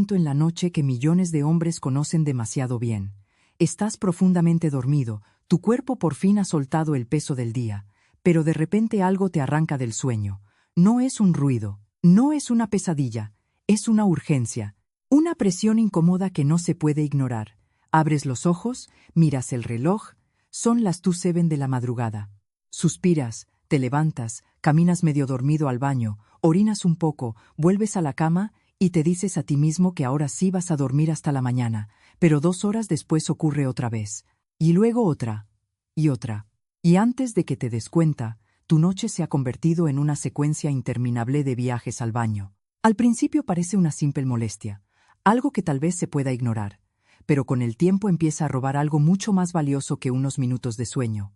momento en la noche que millones de hombres conocen demasiado bien. Estás profundamente dormido, tu cuerpo por fin ha soltado el peso del día, pero de repente algo te arranca del sueño. No es un ruido, no es una pesadilla, es una urgencia, una presión incómoda que no se puede ignorar. Abres los ojos, miras el reloj, son las 2:07 de la madrugada. Suspiras, te levantas, caminas medio dormido al baño, orinas un poco, vuelves a la cama y te dices a ti mismo que ahora sí vas a dormir hasta la mañana, pero 2 horas después ocurre otra vez, y luego otra, y otra. Y antes de que te des cuenta, tu noche se ha convertido en una secuencia interminable de viajes al baño. Al principio parece una simple molestia, algo que tal vez se pueda ignorar, pero con el tiempo empieza a robar algo mucho más valioso que unos minutos de sueño.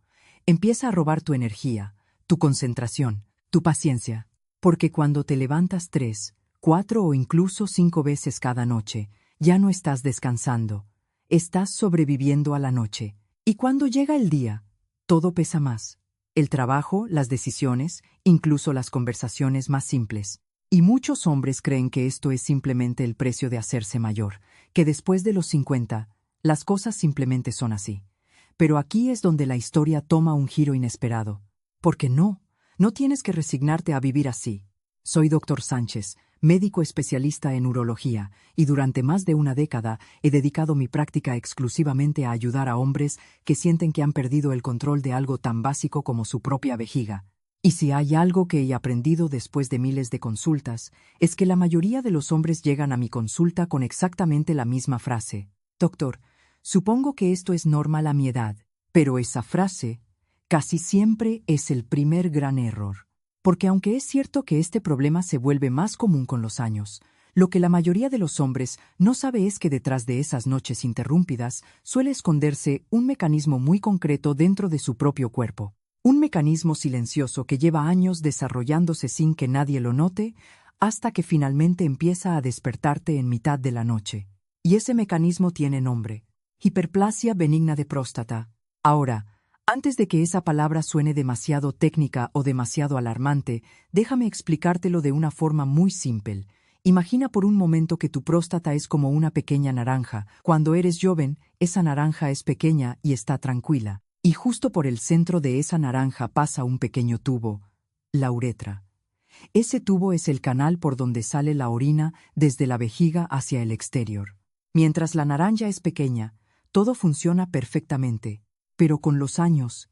Empieza a robar tu energía, tu concentración, tu paciencia, porque cuando te levantas 3, 4 o incluso 5 veces cada noche, ya no estás descansando, estás sobreviviendo a la noche. Y cuando llega el día, todo pesa más. El trabajo, las decisiones, incluso las conversaciones más simples. Y muchos hombres creen que esto es simplemente el precio de hacerse mayor, que después de los 50, las cosas simplemente son así. Pero aquí es donde la historia toma un giro inesperado. Porque no tienes que resignarte a vivir así. Soy Dr. Sánchez, médico especialista en urología, y durante más de una década he dedicado mi práctica exclusivamente a ayudar a hombres que sienten que han perdido el control de algo tan básico como su propia vejiga. Y si hay algo que he aprendido después de miles de consultas, es que la mayoría de los hombres llegan a mi consulta con exactamente la misma frase. Doctor, supongo que esto es normal a mi edad, pero esa frase casi siempre es el primer gran error. Porque aunque es cierto que este problema se vuelve más común con los años, lo que la mayoría de los hombres no sabe es que detrás de esas noches interrumpidas suele esconderse un mecanismo muy concreto dentro de su propio cuerpo. Un mecanismo silencioso que lleva años desarrollándose sin que nadie lo note, hasta que finalmente empieza a despertarte en mitad de la noche. Y ese mecanismo tiene nombre: hiperplasia benigna de próstata. Ahora, antes de que esa palabra suene demasiado técnica o demasiado alarmante, déjame explicártelo de una forma muy simple. Imagina por un momento que tu próstata es como una pequeña naranja. Cuando eres joven, esa naranja es pequeña y está tranquila. Y justo por el centro de esa naranja pasa un pequeño tubo, la uretra. Ese tubo es el canal por donde sale la orina desde la vejiga hacia el exterior. Mientras la naranja es pequeña, todo funciona perfectamente, pero con los años,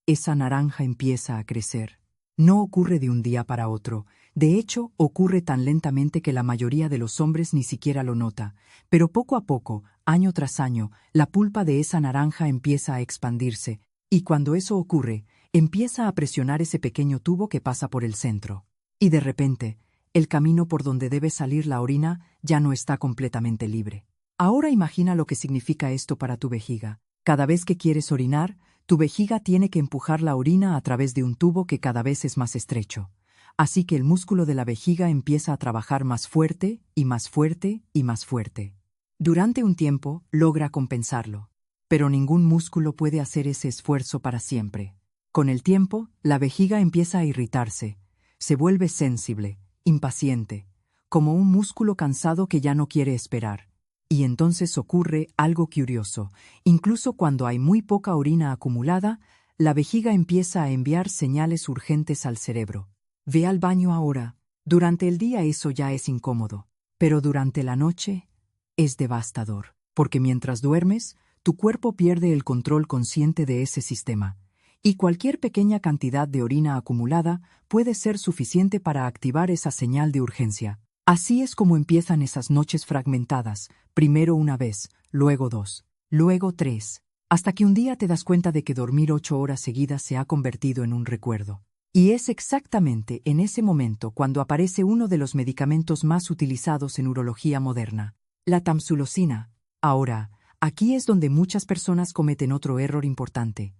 esa naranja empieza a crecer. No ocurre de un día para otro. De hecho, ocurre tan lentamente que la mayoría de los hombres ni siquiera lo nota, pero poco a poco, año tras año, la pulpa de esa naranja empieza a expandirse, y cuando eso ocurre, empieza a presionar ese pequeño tubo que pasa por el centro. Y de repente, el camino por donde debe salir la orina ya no está completamente libre. Ahora imagina lo que significa esto para tu vejiga. Cada vez que quieres orinar, tu vejiga tiene que empujar la orina a través de un tubo que cada vez es más estrecho. Así que el músculo de la vejiga empieza a trabajar más fuerte y más fuerte y más fuerte. Durante un tiempo logra compensarlo, pero ningún músculo puede hacer ese esfuerzo para siempre. Con el tiempo, la vejiga empieza a irritarse, se vuelve sensible, impaciente, como un músculo cansado que ya no quiere esperar. Y entonces ocurre algo curioso. Incluso cuando hay muy poca orina acumulada, la vejiga empieza a enviar señales urgentes al cerebro. Ve al baño ahora. Durante el día eso ya es incómodo, pero durante la noche es devastador, porque mientras duermes, tu cuerpo pierde el control consciente de ese sistema, y cualquier pequeña cantidad de orina acumulada puede ser suficiente para activar esa señal de urgencia. Así es como empiezan esas noches fragmentadas, primero una vez, luego 2, luego 3, hasta que un día te das cuenta de que dormir 8 horas seguidas se ha convertido en un recuerdo. Y es exactamente en ese momento cuando aparece uno de los medicamentos más utilizados en urología moderna, la tamsulosina. Ahora, aquí es donde muchas personas cometen otro error importante.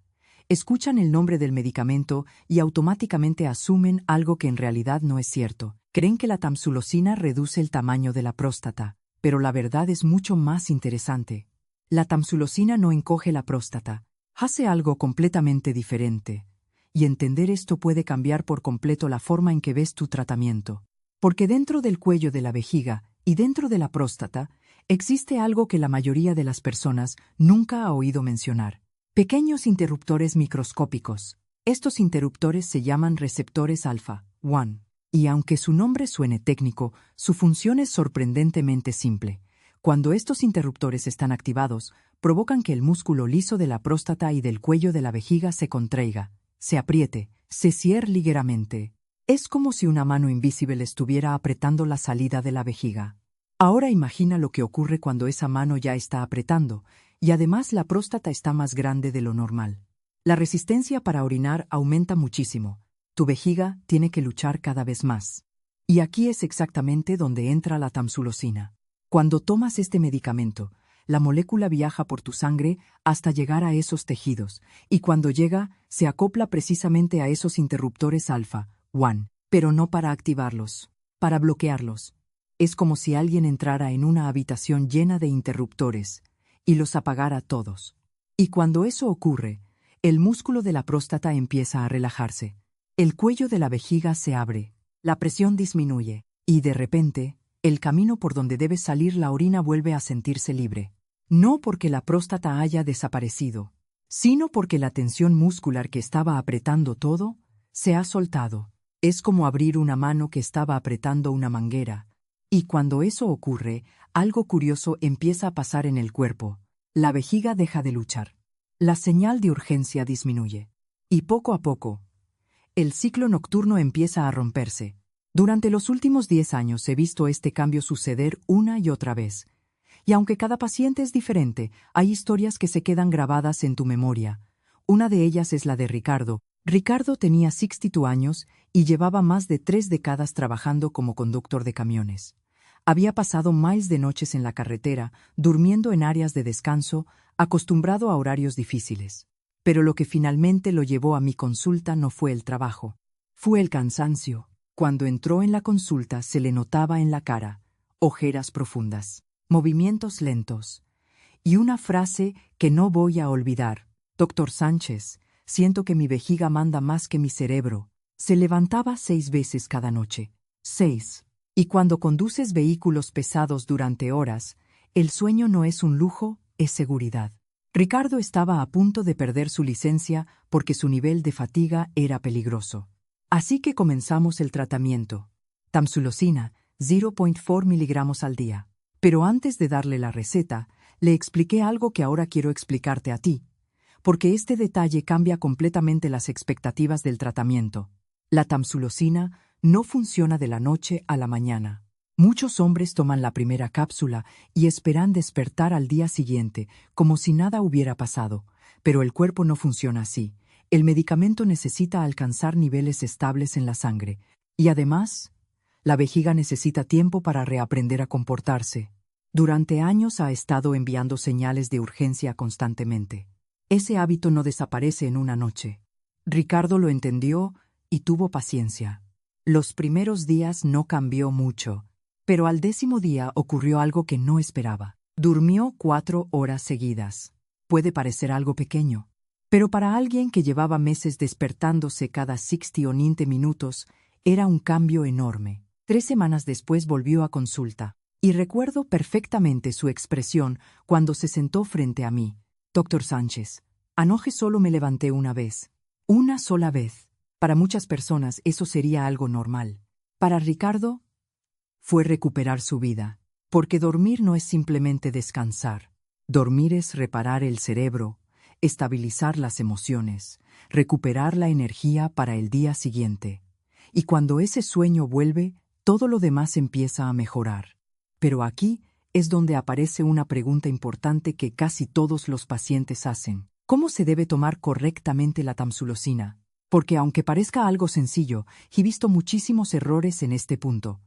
Escuchan el nombre del medicamento y automáticamente asumen algo que en realidad no es cierto. Creen que la tamsulosina reduce el tamaño de la próstata, pero la verdad es mucho más interesante. La tamsulosina no encoge la próstata, hace algo completamente diferente. Y entender esto puede cambiar por completo la forma en que ves tu tratamiento. Porque dentro del cuello de la vejiga Y dentro de la próstata existe algo que la mayoría de las personas nunca ha oído mencionar: pequeños interruptores microscópicos. Estos interruptores se llaman receptores alfa 1. Y aunque su nombre suene técnico, su función es sorprendentemente simple. Cuando estos interruptores están activados, provocan que el músculo liso de la próstata y del cuello de la vejiga se contraiga, se apriete, se cierre ligeramente. Es como si una mano invisible estuviera apretando la salida de la vejiga. Ahora imagina lo que ocurre cuando esa mano ya está apretando, y además la próstata está más grande de lo normal. La resistencia para orinar aumenta muchísimo. Tu vejiga tiene que luchar cada vez más. Y aquí es exactamente donde entra la tamsulosina. Cuando tomas este medicamento, la molécula viaja por tu sangre hasta llegar a esos tejidos, y cuando llega, se acopla precisamente a esos interruptores alfa 1, pero no para activarlos, para bloquearlos. Es como si alguien entrara en una habitación llena de interruptores y los apagara todos. Y cuando eso ocurre, el músculo de la próstata empieza a relajarse. El cuello de la vejiga se abre, la presión disminuye, y de repente, el camino por donde debe salir la orina vuelve a sentirse libre. No porque la próstata haya desaparecido, sino porque la tensión muscular que estaba apretando todo se ha soltado. Es como abrir una mano que estaba apretando una manguera. Y cuando eso ocurre, algo curioso empieza a pasar en el cuerpo. La vejiga deja de luchar. La señal de urgencia disminuye. Y poco a poco, el ciclo nocturno empieza a romperse. Durante los últimos 10 años he visto este cambio suceder una y otra vez. Y aunque cada paciente es diferente, hay historias que se quedan grabadas en tu memoria. Una de ellas es la de Ricardo. Ricardo tenía 62 años y llevaba más de 3 décadas trabajando como conductor de camiones. Había pasado miles de noches en la carretera, durmiendo en áreas de descanso, acostumbrado a horarios difíciles. Pero lo que finalmente lo llevó a mi consulta no fue el trabajo. Fue el cansancio. Cuando entró en la consulta se le notaba en la cara ojeras profundas, movimientos lentos y una frase que no voy a olvidar: «Doctor Sánchez, siento que mi vejiga manda más que mi cerebro». Se levantaba 6 veces cada noche. 6. Y cuando conduces vehículos pesados durante horas, el sueño no es un lujo, es seguridad. Ricardo estaba a punto de perder su licencia porque su nivel de fatiga era peligroso. Así que comenzamos el tratamiento. Tamsulosina, 0.4 miligramos al día. Pero antes de darle la receta, le expliqué algo que ahora quiero explicarte a ti, porque este detalle cambia completamente las expectativas del tratamiento. La tamsulosina no funciona de la noche a la mañana. Muchos hombres toman la primera cápsula y esperan despertar al día siguiente, como si nada hubiera pasado, pero el cuerpo no funciona así. El medicamento necesita alcanzar niveles estables en la sangre, y además, la vejiga necesita tiempo para reaprender a comportarse. Durante años ha estado enviando señales de urgencia constantemente. Ese hábito no desaparece en una noche. Ricardo lo entendió y tuvo paciencia. Los primeros días no cambió mucho, pero al 10º día ocurrió algo que no esperaba. Durmió 4 horas seguidas. Puede parecer algo pequeño, pero para alguien que llevaba meses despertándose cada 60 o 90 minutos, era un cambio enorme. 3 semanas después volvió a consulta, y recuerdo perfectamente su expresión cuando se sentó frente a mí. «Doctor Sánchez, anoche solo me levanté una vez. Una sola vez». Para muchas personas eso sería algo normal. Para Ricardo, fue recuperar su vida, porque dormir no es simplemente descansar. Dormir es reparar el cerebro, estabilizar las emociones, recuperar la energía para el día siguiente. Y cuando ese sueño vuelve, todo lo demás empieza a mejorar. Pero aquí es donde aparece una pregunta importante que casi todos los pacientes hacen. ¿Cómo se debe tomar correctamente la tamsulosina? Porque aunque parezca algo sencillo, he visto muchísimos errores en este punto.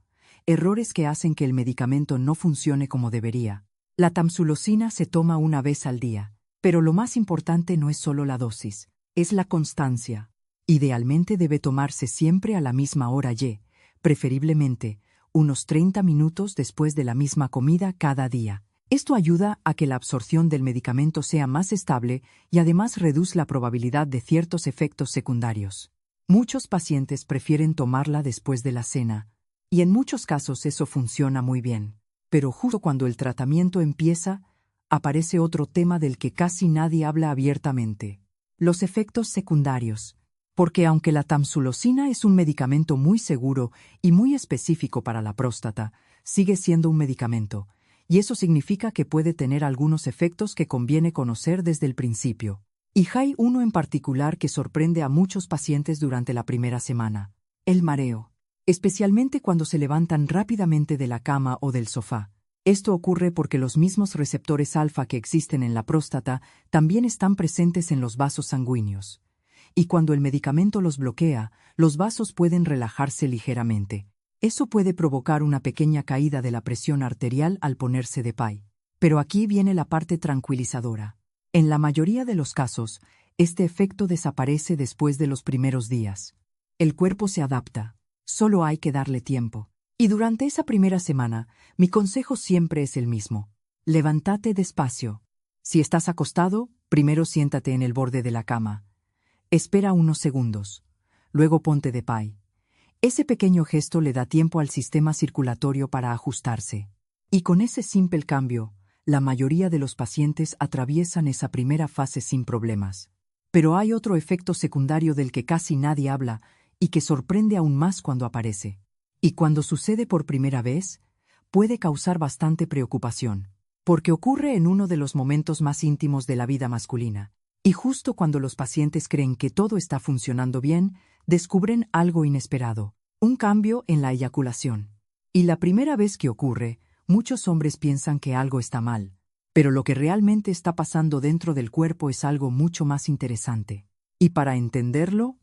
Errores que hacen que el medicamento no funcione como debería. La tamsulosina se toma una vez al día, pero lo más importante no es solo la dosis, es la constancia. Idealmente debe tomarse siempre a la misma hora y, preferiblemente, unos 30 minutos después de la misma comida cada día. Esto ayuda a que la absorción del medicamento sea más estable y además reduce la probabilidad de ciertos efectos secundarios. Muchos pacientes prefieren tomarla después de la cena, y en muchos casos eso funciona muy bien. Pero justo cuando el tratamiento empieza, aparece otro tema del que casi nadie habla abiertamente: los efectos secundarios. Porque aunque la tamsulosina es un medicamento muy seguro y muy específico para la próstata, sigue siendo un medicamento, y eso significa que puede tener algunos efectos que conviene conocer desde el principio. Y hay uno en particular que sorprende a muchos pacientes durante la primera semana: el mareo. Especialmente cuando se levantan rápidamente de la cama o del sofá. Esto ocurre porque los mismos receptores alfa que existen en la próstata también están presentes en los vasos sanguíneos. Y cuando el medicamento los bloquea, los vasos pueden relajarse ligeramente. Eso puede provocar una pequeña caída de la presión arterial al ponerse de pie. Pero aquí viene la parte tranquilizadora. En la mayoría de los casos, este efecto desaparece después de los primeros días. El cuerpo se adapta. Solo hay que darle tiempo. Y durante esa primera semana, mi consejo siempre es el mismo: levántate despacio. Si estás acostado, primero siéntate en el borde de la cama. Espera unos segundos. Luego ponte de pie. Ese pequeño gesto le da tiempo al sistema circulatorio para ajustarse. Y con ese simple cambio, la mayoría de los pacientes atraviesan esa primera fase sin problemas. Pero hay otro efecto secundario del que casi nadie habla y que sorprende aún más cuando aparece. Y cuando sucede por primera vez, puede causar bastante preocupación, porque ocurre en uno de los momentos más íntimos de la vida masculina. Y justo cuando los pacientes creen que todo está funcionando bien, descubren algo inesperado: un cambio en la eyaculación. Y la primera vez que ocurre, muchos hombres piensan que algo está mal, pero lo que realmente está pasando dentro del cuerpo es algo mucho más interesante. Y para entenderlo,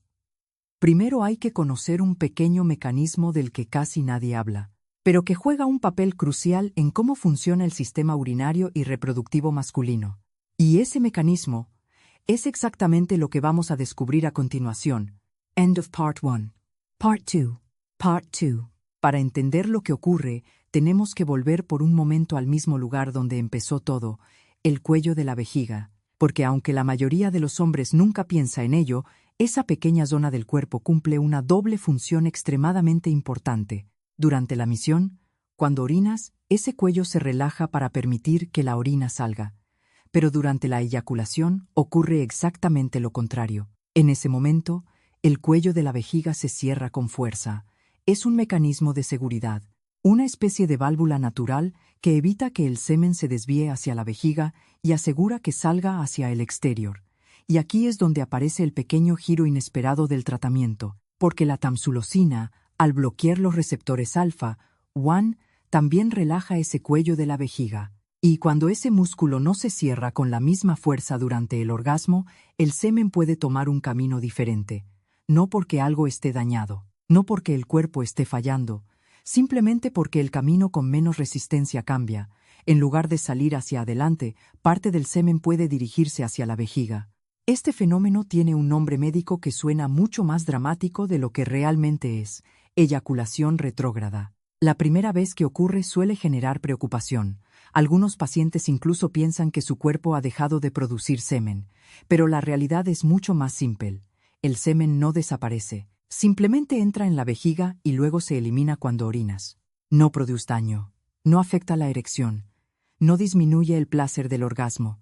primero hay que conocer un pequeño mecanismo del que casi nadie habla, pero que juega un papel crucial en cómo funciona el sistema urinario y reproductivo masculino. Y ese mecanismo es exactamente lo que vamos a descubrir a continuación. End of Part 1. Part 2. Part 2. Para entender lo que ocurre, tenemos que volver por un momento al mismo lugar donde empezó todo: el cuello de la vejiga. Porque aunque la mayoría de los hombres nunca piensa en ello, esa pequeña zona del cuerpo cumple una doble función extremadamente importante. Durante la misión, cuando orinas, ese cuello se relaja para permitir que la orina salga. Pero durante la eyaculación ocurre exactamente lo contrario. En ese momento, el cuello de la vejiga se cierra con fuerza. Es un mecanismo de seguridad, una especie de válvula natural que evita que el semen se desvíe hacia la vejiga y asegura que salga hacia el exterior. Y aquí es donde aparece el pequeño giro inesperado del tratamiento, porque la tamsulosina, al bloquear los receptores alfa, 1, también relaja ese cuello de la vejiga. Y cuando ese músculo no se cierra con la misma fuerza durante el orgasmo, el semen puede tomar un camino diferente. No porque algo esté dañado, no porque el cuerpo esté fallando, simplemente porque el camino con menos resistencia cambia. En lugar de salir hacia adelante, parte del semen puede dirigirse hacia la vejiga. Este fenómeno tiene un nombre médico que suena mucho más dramático de lo que realmente es: eyaculación retrógrada. La primera vez que ocurre suele generar preocupación. Algunos pacientes incluso piensan que su cuerpo ha dejado de producir semen, pero la realidad es mucho más simple. El semen no desaparece, simplemente entra en la vejiga y luego se elimina cuando orinas. No produce daño, no afecta la erección, no disminuye el placer del orgasmo,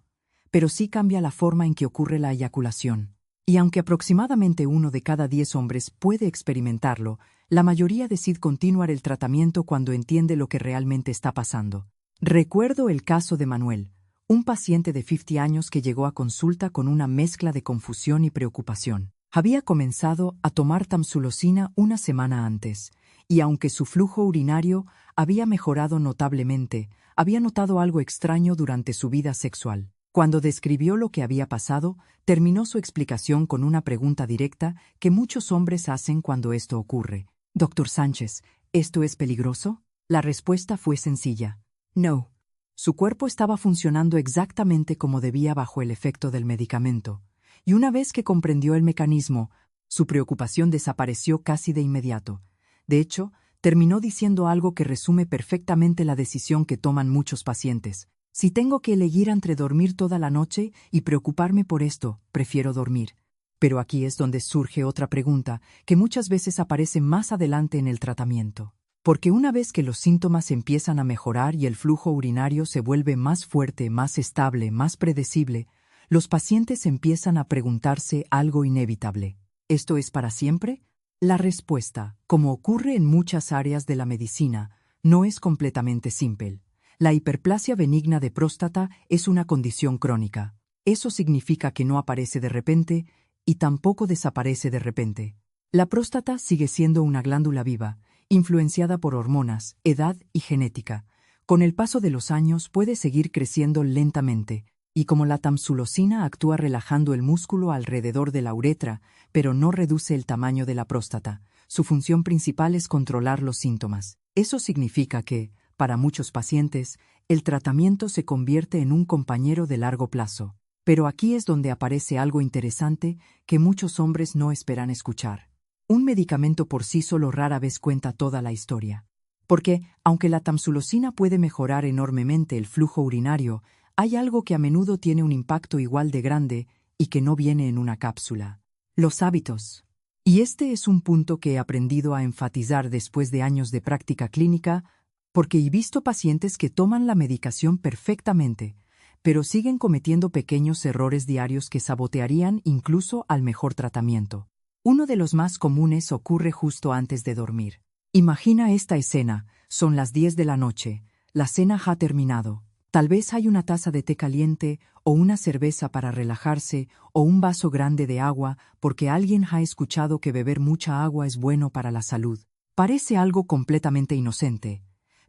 pero sí cambia la forma en que ocurre la eyaculación. Y aunque aproximadamente 1 de cada 10 hombres puede experimentarlo, la mayoría decide continuar el tratamiento cuando entiende lo que realmente está pasando. Recuerdo el caso de Manuel, un paciente de 50 años que llegó a consulta con una mezcla de confusión y preocupación. Había comenzado a tomar tamsulosina una semana antes, y aunque su flujo urinario había mejorado notablemente, había notado algo extraño durante su vida sexual. Cuando describió lo que había pasado, terminó su explicación con una pregunta directa que muchos hombres hacen cuando esto ocurre: «Doctor Sánchez, ¿esto es peligroso?». La respuesta fue sencilla: no. Su cuerpo estaba funcionando exactamente como debía bajo el efecto del medicamento, y una vez que comprendió el mecanismo, su preocupación desapareció casi de inmediato. De hecho, terminó diciendo algo que resume perfectamente la decisión que toman muchos pacientes: si tengo que elegir entre dormir toda la noche y preocuparme por esto, prefiero dormir. Pero aquí es donde surge otra pregunta, que muchas veces aparece más adelante en el tratamiento. Porque una vez que los síntomas empiezan a mejorar y el flujo urinario se vuelve más fuerte, más estable, más predecible, los pacientes empiezan a preguntarse algo inevitable. ¿Esto es para siempre? La respuesta, como ocurre en muchas áreas de la medicina, no es completamente simple. La hiperplasia benigna de próstata es una condición crónica. Eso significa que no aparece de repente y tampoco desaparece de repente. La próstata sigue siendo una glándula viva, influenciada por hormonas, edad y genética. Con el paso de los años puede seguir creciendo lentamente, y como la tamsulosina actúa relajando el músculo alrededor de la uretra, pero no reduce el tamaño de la próstata, su función principal es controlar los síntomas. Eso significa que, para muchos pacientes, el tratamiento se convierte en un compañero de largo plazo. Pero aquí es donde aparece algo interesante que muchos hombres no esperan escuchar. Un medicamento por sí solo rara vez cuenta toda la historia. Porque, aunque la tamsulosina puede mejorar enormemente el flujo urinario, hay algo que a menudo tiene un impacto igual de grande y que no viene en una cápsula. Los hábitos. Y este es un punto que he aprendido a enfatizar después de años de práctica clínica, porque he visto pacientes que toman la medicación perfectamente, pero siguen cometiendo pequeños errores diarios que sabotearían incluso al mejor tratamiento. Uno de los más comunes ocurre justo antes de dormir. Imagina esta escena, son las 10 de la noche, la cena ha terminado. Tal vez hay una taza de té caliente, o una cerveza para relajarse, o un vaso grande de agua, porque alguien ha escuchado que beber mucha agua es bueno para la salud. Parece algo completamente inocente,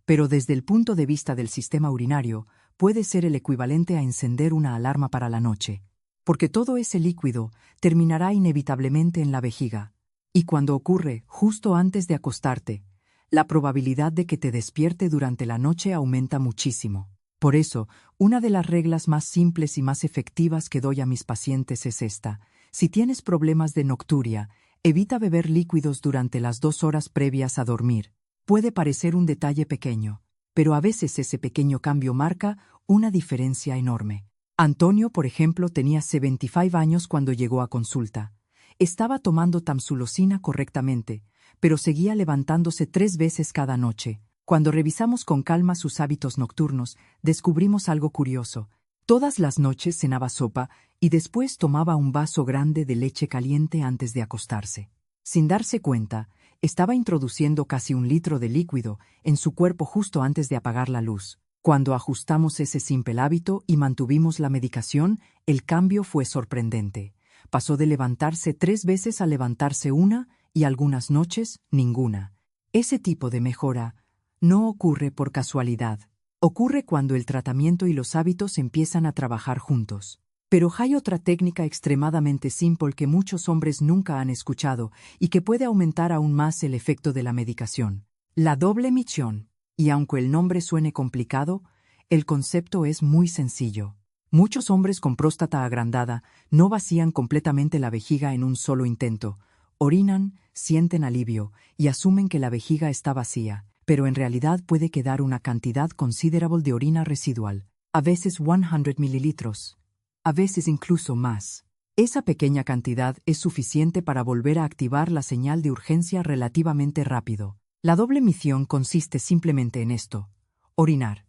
pero desde el punto de vista del sistema urinario, puede ser el equivalente a encender una alarma para la noche. Porque todo ese líquido terminará inevitablemente en la vejiga. Y cuando ocurre justo antes de acostarte, la probabilidad de que te despierte durante la noche aumenta muchísimo. Por eso, una de las reglas más simples y más efectivas que doy a mis pacientes es esta. Si tienes problemas de nocturia, evita beber líquidos durante las 2 horas previas a dormir. Puede parecer un detalle pequeño, pero a veces ese pequeño cambio marca una diferencia enorme. Antonio, por ejemplo, tenía 75 años cuando llegó a consulta. Estaba tomando tamsulosina correctamente, pero seguía levantándose 3 veces cada noche. Cuando revisamos con calma sus hábitos nocturnos, descubrimos algo curioso. Todas las noches cenaba sopa y después tomaba un vaso grande de leche caliente antes de acostarse. Sin darse cuenta, estaba introduciendo casi 1 litro de líquido en su cuerpo justo antes de apagar la luz. Cuando ajustamos ese simple hábito y mantuvimos la medicación, el cambio fue sorprendente. Pasó de levantarse 3 veces a levantarse 1 y algunas noches ninguna. Ese tipo de mejora no ocurre por casualidad. Ocurre cuando el tratamiento y los hábitos empiezan a trabajar juntos. Pero hay otra técnica extremadamente simple que muchos hombres nunca han escuchado y que puede aumentar aún más el efecto de la medicación. La doble misión. Y aunque el nombre suene complicado, el concepto es muy sencillo. Muchos hombres con próstata agrandada no vacían completamente la vejiga en un solo intento. Orinan, sienten alivio y asumen que la vejiga está vacía, pero en realidad puede quedar una cantidad considerable de orina residual, a veces 100 mililitros, a veces incluso más. Esa pequeña cantidad es suficiente para volver a activar la señal de urgencia relativamente rápido. La doble misión consiste simplemente en esto: orinar,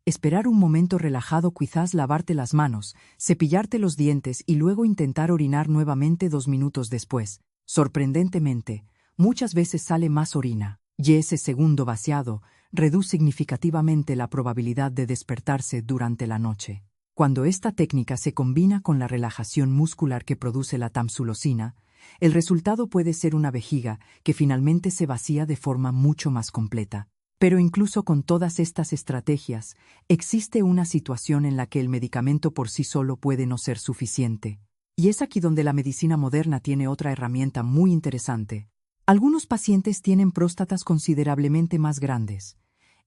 esperar un momento relajado, quizás lavarte las manos, cepillarte los dientes y luego intentar orinar nuevamente 2 minutos después. Sorprendentemente, muchas veces sale más orina, y ese segundo vaciado reduce significativamente la probabilidad de despertarse durante la noche. Cuando esta técnica se combina con la relajación muscular que produce la tamsulosina, el resultado puede ser una vejiga que finalmente se vacía de forma mucho más completa. Pero incluso con todas estas estrategias, existe una situación en la que el medicamento por sí solo puede no ser suficiente. Y es aquí donde la medicina moderna tiene otra herramienta muy interesante. Algunos pacientes tienen próstatas considerablemente más grandes.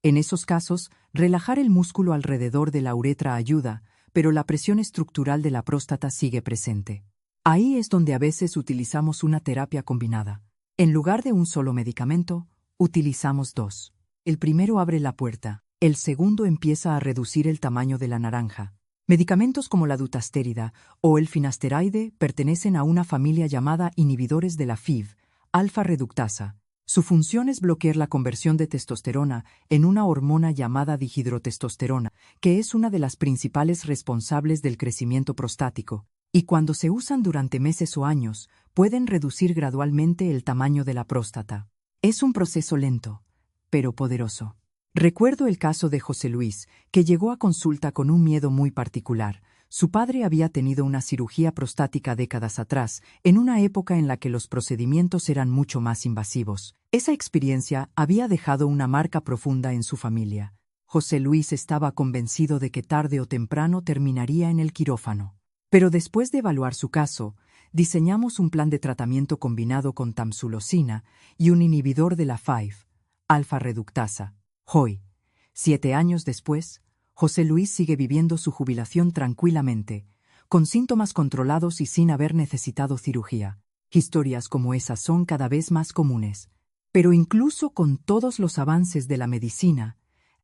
En esos casos, relajar el músculo alrededor de la uretra ayuda, pero la presión estructural de la próstata sigue presente. Ahí es donde a veces utilizamos una terapia combinada. En lugar de un solo medicamento, utilizamos 2. El primero abre la puerta, el segundo empieza a reducir el tamaño de la naranja. Medicamentos como la dutasterida o el finasteride pertenecen a una familia llamada inhibidores de la FIV, alfa reductasa, Su función es bloquear la conversión de testosterona en una hormona llamada dihidrotestosterona, que es una de las principales responsables del crecimiento prostático, y cuando se usan durante meses o años, pueden reducir gradualmente el tamaño de la próstata. Es un proceso lento, pero poderoso. Recuerdo el caso de José Luis, que llegó a consulta con un miedo muy particular. Su padre había tenido una cirugía prostática décadas atrás, en una época en la que los procedimientos eran mucho más invasivos. Esa experiencia había dejado una marca profunda en su familia. José Luis estaba convencido de que tarde o temprano terminaría en el quirófano. Pero después de evaluar su caso, diseñamos un plan de tratamiento combinado con tamsulosina y un inhibidor de la 5-alfa reductasa. Hoy, 7 años después, José Luis sigue viviendo su jubilación tranquilamente, con síntomas controlados y sin haber necesitado cirugía. Historias como esas son cada vez más comunes. Pero incluso con todos los avances de la medicina,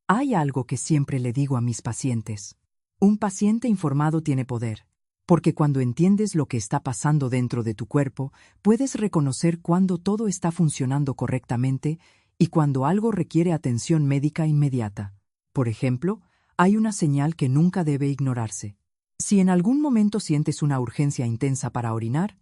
hay algo que siempre le digo a mis pacientes. Un paciente informado tiene poder, porque cuando entiendes lo que está pasando dentro de tu cuerpo, puedes reconocer cuando todo está funcionando correctamente y cuando algo requiere atención médica inmediata. Por ejemplo, hay una señal que nunca debe ignorarse. Si en algún momento sientes una urgencia intensa para orinar,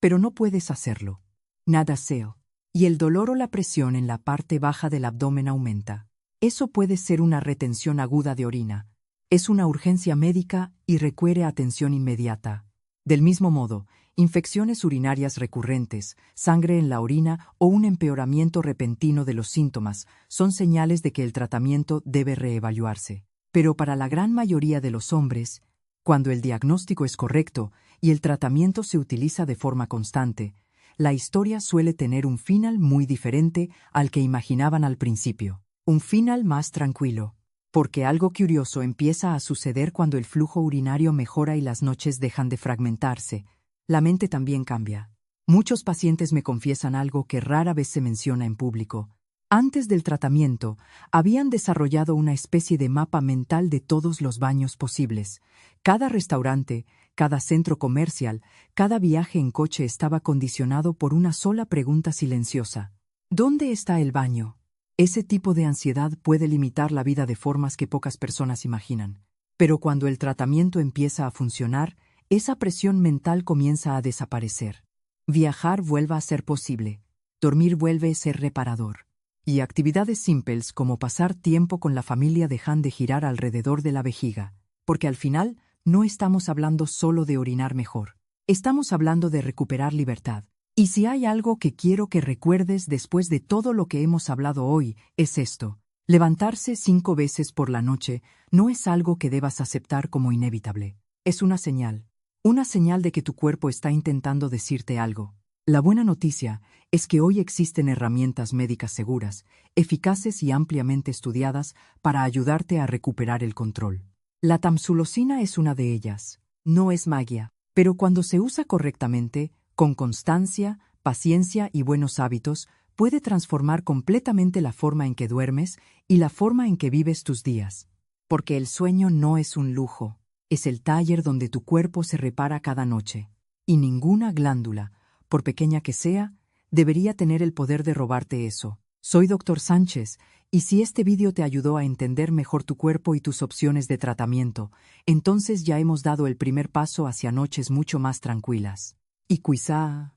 pero no puedes hacerlo, nada seo, y el dolor o la presión en la parte baja del abdomen aumenta. Eso puede ser una retención aguda de orina. Es una urgencia médica y requiere atención inmediata. Del mismo modo, infecciones urinarias recurrentes, sangre en la orina o un empeoramiento repentino de los síntomas son señales de que el tratamiento debe reevaluarse. Pero para la gran mayoría de los hombres, cuando el diagnóstico es correcto y el tratamiento se utiliza de forma constante, la historia suele tener un final muy diferente al que imaginaban al principio. Un final más tranquilo. Porque algo curioso empieza a suceder cuando el flujo urinario mejora y las noches dejan de fragmentarse. La mente también cambia. Muchos pacientes me confiesan algo que rara vez se menciona en público. Antes del tratamiento, habían desarrollado una especie de mapa mental de todos los baños posibles. Cada restaurante, cada centro comercial, cada viaje en coche estaba condicionado por una sola pregunta silenciosa. ¿Dónde está el baño? Ese tipo de ansiedad puede limitar la vida de formas que pocas personas imaginan. Pero cuando el tratamiento empieza a funcionar, esa presión mental comienza a desaparecer. Viajar vuelve a ser posible. Dormir vuelve a ser reparador. Y actividades simples como pasar tiempo con la familia dejan de girar alrededor de la vejiga. Porque al final, no estamos hablando solo de orinar mejor. Estamos hablando de recuperar libertad. Y si hay algo que quiero que recuerdes después de todo lo que hemos hablado hoy, es esto. Levantarse 5 veces por la noche no es algo que debas aceptar como inevitable. Es una señal. Una señal de que tu cuerpo está intentando decirte algo. La buena noticia es que hoy existen herramientas médicas seguras, eficaces y ampliamente estudiadas para ayudarte a recuperar el control. La tamsulosina es una de ellas. No es magia, pero cuando se usa correctamente, con constancia, paciencia y buenos hábitos, puede transformar completamente la forma en que duermes y la forma en que vives tus días. Porque el sueño no es un lujo, es el taller donde tu cuerpo se repara cada noche. Y ninguna glándula, por pequeña que sea, debería tener el poder de robarte eso. Soy Dr. Sánchez, y si este vídeo te ayudó a entender mejor tu cuerpo y tus opciones de tratamiento, entonces ya hemos dado el primer paso hacia noches mucho más tranquilas. Y quizá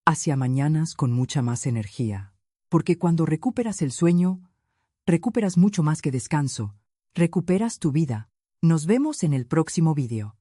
hacia mañanas con mucha más energía. Porque cuando recuperas el sueño, recuperas mucho más que descanso, recuperas tu vida. Nos vemos en el próximo vídeo.